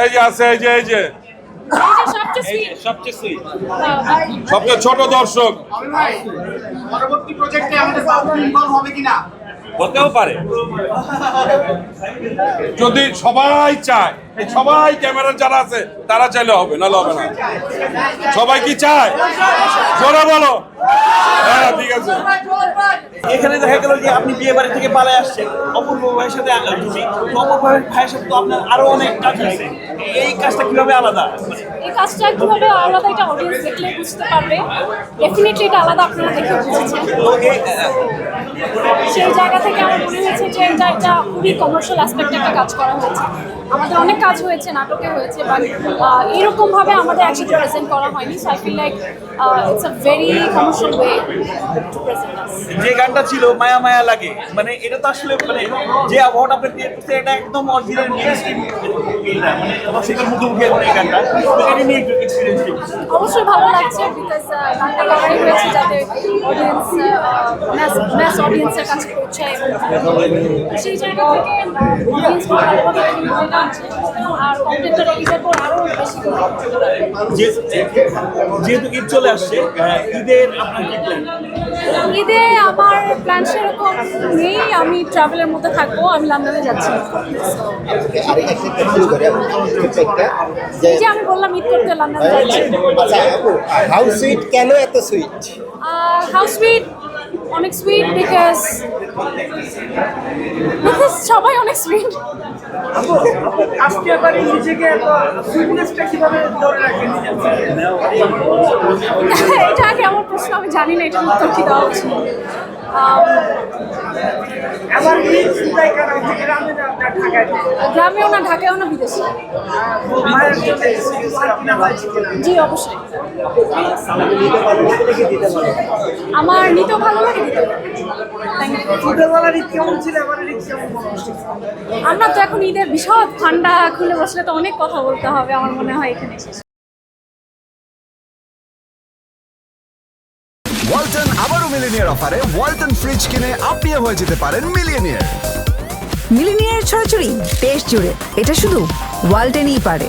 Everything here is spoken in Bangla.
এই যে আছে, এই যে এই যে সবচেয়ে সুইট সবচেয়ে ছোট দর্শক। পরবর্তী প্রজেক্টে আমাদের বাবু ইনভলভ হবে কিনা? হতেও পারে। যদি সবাই চায়, এই সবাই ক্যামেরা যারা আছে তারা চাইলে হবে, নাহলে হবে না। সবাই কি চায়? জোরে বলো। হ্যাঁ, ঠিক আছে। এখানে দেখা গেল যে আপনি বিয়ে বাড়ি থেকে পালায় আসছেন, অপূর্ব ভাইয়ের সাথে দুটি, অপূর্ব ভাইয়ের সাথে তো আপনার আরো অনেক কাজ আছে। এই কাজটা কিভাবে আলাদা? এই কাজটা কিভাবে আলাদা এটা অডিয়েন্স দেখলে বুঝতে পারবে। ডেফিনেটলি এটা আলাদা, আপনারা দেখে বুঝেছেন। তো সেই জায়গা থেকে আমার মনে হয়েছে যে এটা একটা খুবই কমার্শিয়াল অ্যাসপেক্টে একটা কাজ করা হয়েছে। আমাদের অনেক কাজ হয়েছে, নাটকে হয়েছে, বাট এরকমভাবে আমাদের একসাথে প্রেজেন্ট করা হয়নি। So I feel like it's a very commercial way to present us. যে গানটা ছিল মায়া মায়া লাগে, মানে এটা তো আসলে মানে যে আবহাওয়াটা আপনি ক্রিয়েট করতে, এটা একদম অরিজিনাল মেইনস্ট্রিম, মানে দর্শকের মুখোমুখি এখন এই গানটা, এটা নিয়ে একটু এক্সপিরিয়েন্স দিন। অবশ্যই ভালো লাগছে, বিকজ গানটা করাই হয়েছে যাতে অডিয়েন্স ম্যাস অডিয়েন্সের কাছে পৌঁছায়, এবং সেই জায়গা থেকে অডিয়েন্স ভালোভাবে লাগছে। আর কন্টেন্টটা রিলিজের পর আরও বেশি যেহেতু ঈদ চলে আসছে, ঈদের আপনার কি প্ল্যান? ঈদে আমার প্ল্যান সেরকম নেই, আমি ট্রাভেলের মধ্যে থাকবো, আমি লন্ডনে যাচ্ছি। এই যে আমি বললাম ঈদ করতে লন্ডন যাচ্ছি। হাউ সুইট, কেন এত সুইট? হাউ সুইট, অনেক সুইট বিকজ সবাই অনেক সুইট। আজকে আবার নিজেকে সুইটনেসটা কিভাবে ধরে রাখেন? এটা কেমন প্রশ্ন আমি জানি না, এটা উত্তর কি দেওয়া উচিত। আবার এই চিন্তায় কারণ গ্রামে না ঢাকায়, গ্রামেও না, ঢাকায়ও না, বিদেশে। মায়ের জন্য কিনা পাচ্ছি কিনা? জি অবশ্যই। আমার নিতেও ভালো লাগে, দিতে। ছোটবেলার ঈদ কেমন ছিল, এবার ঈদ কেমন? আমরা তো এখন ঈদের বিশদ ঠান্ডা খুলে বসলে তো অনেক কথা বলতে হবে, আমার মনে হয় এখানে শেষ। ওয়ালটন আবারও মিলিনিয়ার অফারে ওয়ালটন ফ্রিজ কিনে আপনিও হয়ে যেতে পারেন মিলিয়নিয়ার। মিলিনিয়ার ছড়াছড়ি দেশ জুড়ে, এটা শুধু ওয়ালটেনই পারে।